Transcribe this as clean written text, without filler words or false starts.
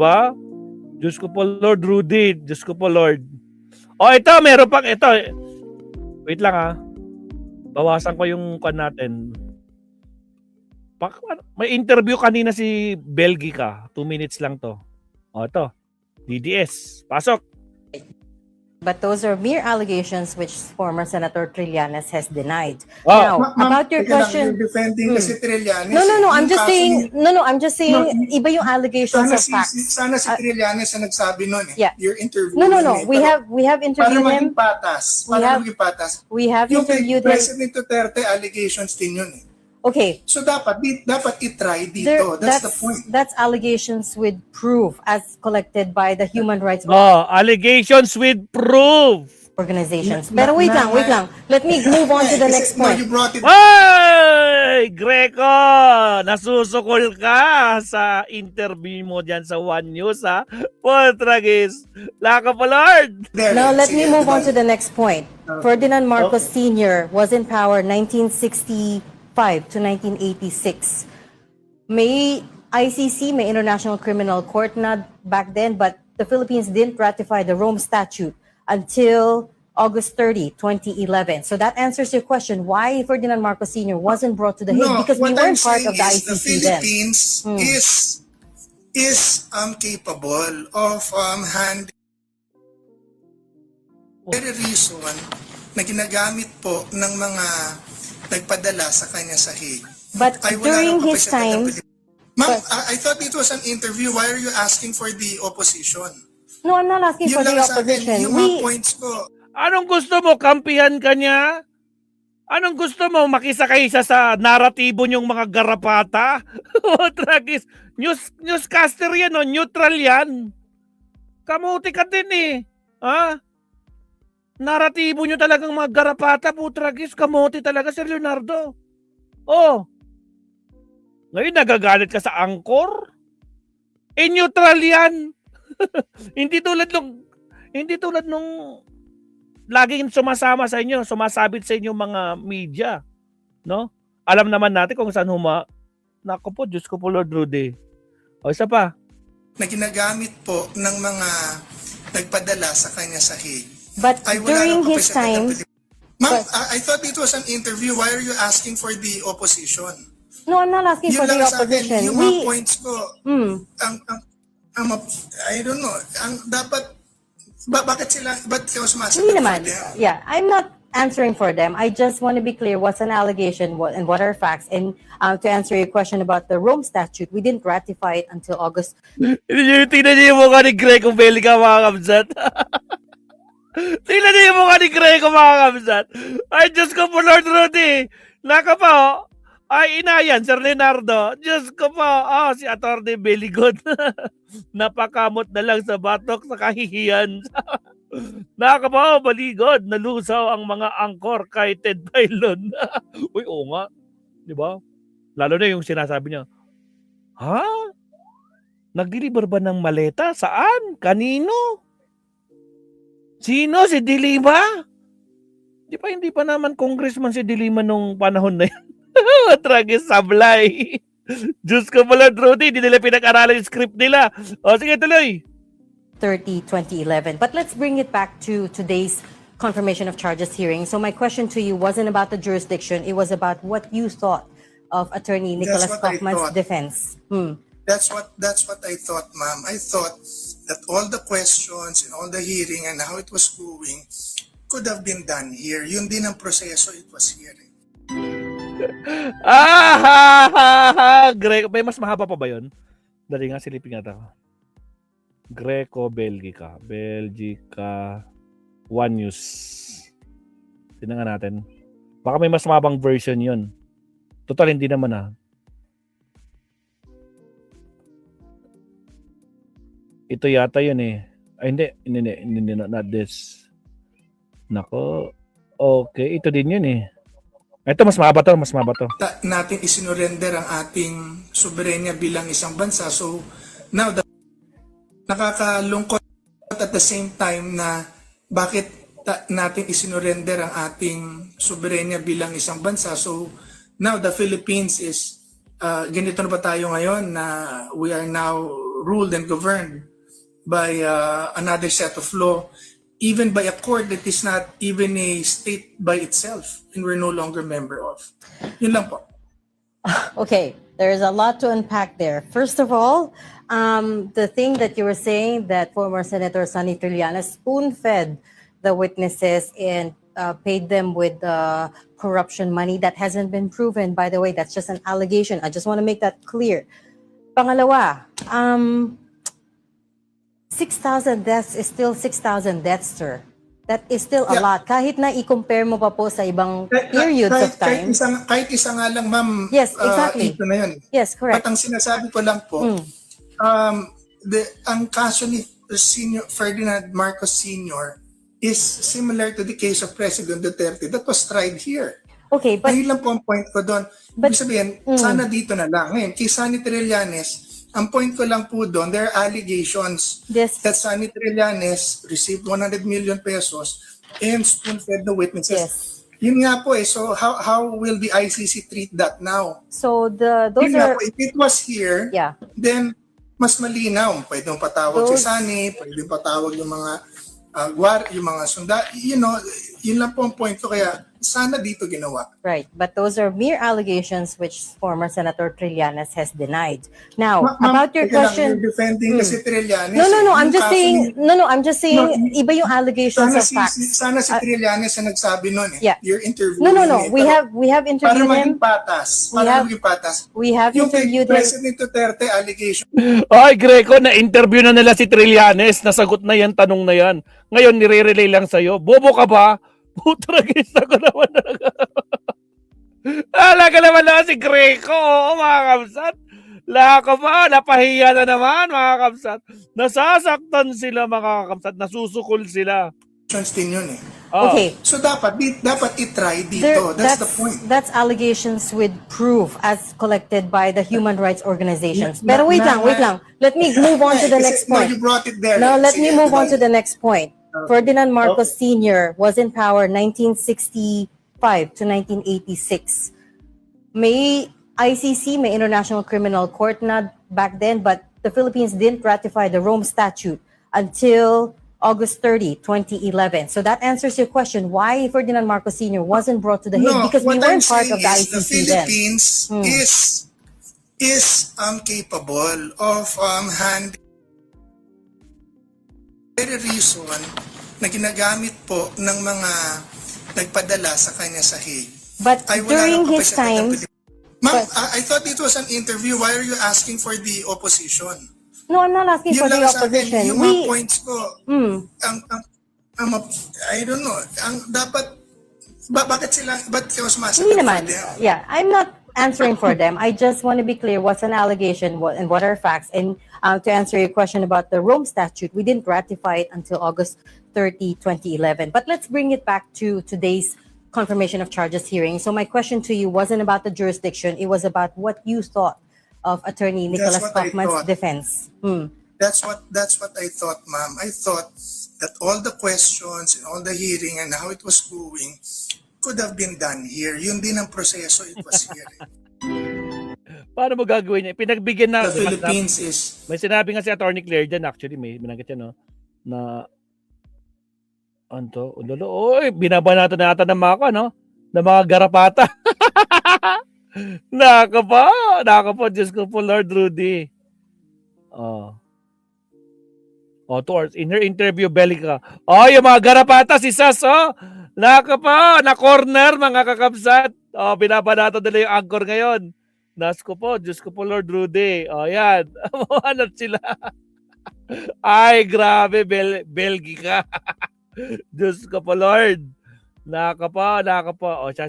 ba? Diyos ko po, Lord Rudy. Diyos ko po, Lord. Ito, meron pang ito. Wait lang ha. Bawasan ko yung kan natin. May interview kanina si Belgica. 2 minutes lang to. Ito. DDS. Pasok. But those are mere allegations which former Senator Trillanes has denied. Now, about your question, you're defending si Trillanes. No, I'm just saying, I'm just saying, iba yung allegations of facts. Sana si Trillanes ang nagsabi nun eh. Yeah. You're interviewing No, we have interviewed him. Para maging patas. We have Yung interviewed him. President Duterte allegations din yun eh. Okay. So dapat i-try dito. That's the point. That's allegations with proof as collected by the human rights Allegations with proof. organizations. Pero wait lang. Let me move on to the next No, point. you brought it. Ay! Greco! Nasusukol ka sa interview mo dyan sa One News, ha? Poltragis! Laka pa, Lord! Now, let me move on to the next point. Ferdinand Marcos Sr. was in power 1965 to 1986. May ICC, may International Criminal Court na back then, but the Philippines didn't ratify the Rome Statute until August 30, 2011. So that answers your question, why Ferdinand Marcos Sr. wasn't brought to the Hague, because we weren't part of the ICC the Philippines is capable of handling very reason na ginagamit po ng mga nagpadala sa kanya sa Hague. But during his time... Ma'am, I thought it was an interview. Why are you asking for the opposition? No, I'm not asking for the opposition. Yung mga points ko. Anong gusto mo? Kampihan ka niya? Anong gusto mo? Makisakay siya sa naratibo niyong mga garapata? Tragis. Newscaster yan, no? Neutral yan. Kamuti ka din eh. Ha? Naratibo niyo talagang mga garapata, putragis. Kamuti talaga, Sir Leonardo. Ngayon nagagalit ka sa Angkor? Neutral yan. Hindi tulad nung laging sumasama sa inyo, sumasabit sa inyo mga media, no? Alam naman natin kung saan Naku po, Diyos ko po, Lord Rudy. Isa pa. Na ginagamit po ng mga nagpadala sa kanya sa Hague. But during his time... Ma'am, I thought it was an interview. Why are you asking for the opposition? No, I'm not asking for the opposition. Yung mga points ko, I don't know, bakit kayo sumasagot Hindi for naman. them? Yeah, I'm not answering for them. I just want to be clear what's an allegation and what are facts. And to answer your question about the Rome Statute, we didn't ratify it until August. Tingnan niyo yung mukha ni Greco Belga, mga kamsat. Tingnan niyo yung mukha ni Greco, mga kamsat. Ay, Diyos ko po, Lord Rudy. Naka po. Ay, inayan, Sir Leonardo. Diyos ko po. Si Atty. Beligon. Napakamot na lang sa batok sa kahihiyan. Naka po, Beligon. Nalusaw ang mga angkor kay Ted Bailon. Uy, oo nga. Di ba? Lalo na yung sinasabi niya, ha? Nag-deliver ba ng maleta? Saan? Kanino? Sino? Si Dilima? Hindi pa naman congressman si Dilima nung panahon na yun. Tragis sablay. Diyos ko pala, Rudy, hindi nila pinag-aralan yung script nila. Sige, tuloy. 30, 2011. But let's bring it back to today's confirmation of charges hearing. So my question to you wasn't about the jurisdiction. It was about what you thought of Attorney Nicholas Kaufman's defense. That's what I thought, ma'am. I thought that all the questions and all the hearing and how it was going could have been done here. Yun din ang proseso, it was hearing. Greco, may mas mahaba pa ba yun? Dali nga, silipin nga ako. Greco Belgica. One News. Tingnan nga natin. Baka may mas mahabang version yun. Total, hindi naman Ito yata yun eh. Ay, hindi, not this. Nako. Okay, ito din yun eh. Ito, mas mahaba to. Natin isinurrender ang ating soberenya bilang isang bansa. So, now, nakakalungkot at the same time na bakit natin isinurrender ang ating soberenya bilang isang bansa. So, now the Philippines is, ganito na ba tayo ngayon na we are now ruled and governed by another set of law, even by a court that is not even a state by itself, and we're no longer member of. Yun lang po. Okay, there's a lot to unpack there. First of all, the thing that you were saying that former Senator Sonny Trillanes spoon-fed the witnesses and paid them with corruption money, that hasn't been proven. By the way, that's just an allegation. I just want to make that clear. Pangalawa, 6,000 deaths is still 6,000 deaths, sir. That is still a Yeah. lot. Kahit na i-compare mo pa po sa ibang periods of time. Kahit isa nga lang, ma'am, Yes, exactly. ito na yun. Yes, correct. At ang sinasabi ko lang po, ang kaso ni Ferdinand Marcos Sr. is similar to the case of President Duterte that was tried here. Okay, but Ayun lang po ang point ko doon. But- Ibig sabihin, sana dito na lang. Ngayon, kay Sonny Trillanes, ang point ko lang po doon, there are allegations this that Sonny Trillanes received 100 million pesos and spoon-fed the witnesses. Yes. Yun nga po eh. So how will the ICC treat that now? So those Yun nga are po, if it was here, yeah. then mas malinaw. Pwede mong patawag si Sonny, pwede mong patawag yung mga yung mga sunda. You know, yun lang po ang point ko. Kaya sana dito ginawa. Right, but those are mere allegations which former Senator Trillanes has denied. Now, Ma'am, about your teka lang, question, you're defending kasi Trillanes. no, I'm Yung just kaso saying, ni- I'm just saying, iba yung allegations Sana of facts. sana si Trillanes ang nagsabi nun eh. Yeah. You're interviewing No, him eh. we have Para interviewed maging him. patas. We Para have- maging patas. We have Yung kay interviewed him. President Duterte allegation. Ay, Greco, na-interview na nila si Trillanes. Nasagot na yan, tanong na yan. Ngayon, nire-relay lang sa'yo. Bobo ka ba? Putragista ko naman talaga. Alaga naman na si Greco. Oo, mga kamsat. Laka pa, napahiya na naman, mga kamsat. Nasasaktan sila, mga kamsat. Nasusukol sila. din yun eh. Oh. Okay, So dapat i-try dito. That's the point. That's allegations with proof as collected by the human rights organizations. Na- Pero wait na- lang. Let me move on to the Kasi- next No, point. you brought it there. Now, let me Sige, move on diba? to the next point. Ferdinand Marcos Sr. was in power 1965 to 1986. May ICC, may International Criminal Court na back then, but the Philippines didn't ratify the Rome Statute until August 30, 2011. So that answers your question, why Ferdinand Marcos Sr. wasn't brought to the Hague, because we what weren't I'm part of the saying is ICC the then. Philippines is capable of handling very reason na ginagamit po ng mga nagpadala sa kanya sa Hague. But Ay, wala during nang his kapasyahan ng time, Pilipinas. Ma'am, but- I thought it was an interview. Why are you asking for the opposition? no, I'm not asking for Yun the lang sa akin, opposition. yung mga We, points ko, I don't know, bakit sila, ba't kayo Hindi sumasagot naman. for them? Yeah, I'm not answering for them. I just want to be clear what's an allegation and what are facts. And to answer your question about the Rome Statute, we didn't ratify it until August 30, 2011. But let's bring it back to today's confirmation of charges hearing. So my question to you wasn't about the jurisdiction. It was about what you thought of Attorney Nicholas what I Kaufman's thought. defense. That's what I thought, ma'am. I thought that all the questions and all the hearing and how it was going could have been done here. Yun din ang proseso, it was here. Paano mo gagawin niya? Pinagbigyan na. The Philippines is, May sinabi nga si Attorney Claire dyan, actually, may binanggit siya, no? Na, anto, ulolo, oy, binabanatan na ata ng mga, no? Ng mga garapata. Naka pa, Diyos ko po, Lord Rudy. Oh. Oh, towards, in her interview, Belica. Oh, yung mga garapata, si Sas, oh. Naka pa, na corner, mga kakabsat. Oh, binabanatan nila yung anchor ngayon. Nas ko po, Diyos ko po, Lord Rudy. O, yan. Hanap sila. Ay, grabe, Belgica. Diyos ko po, Lord. Naka pa. O, siya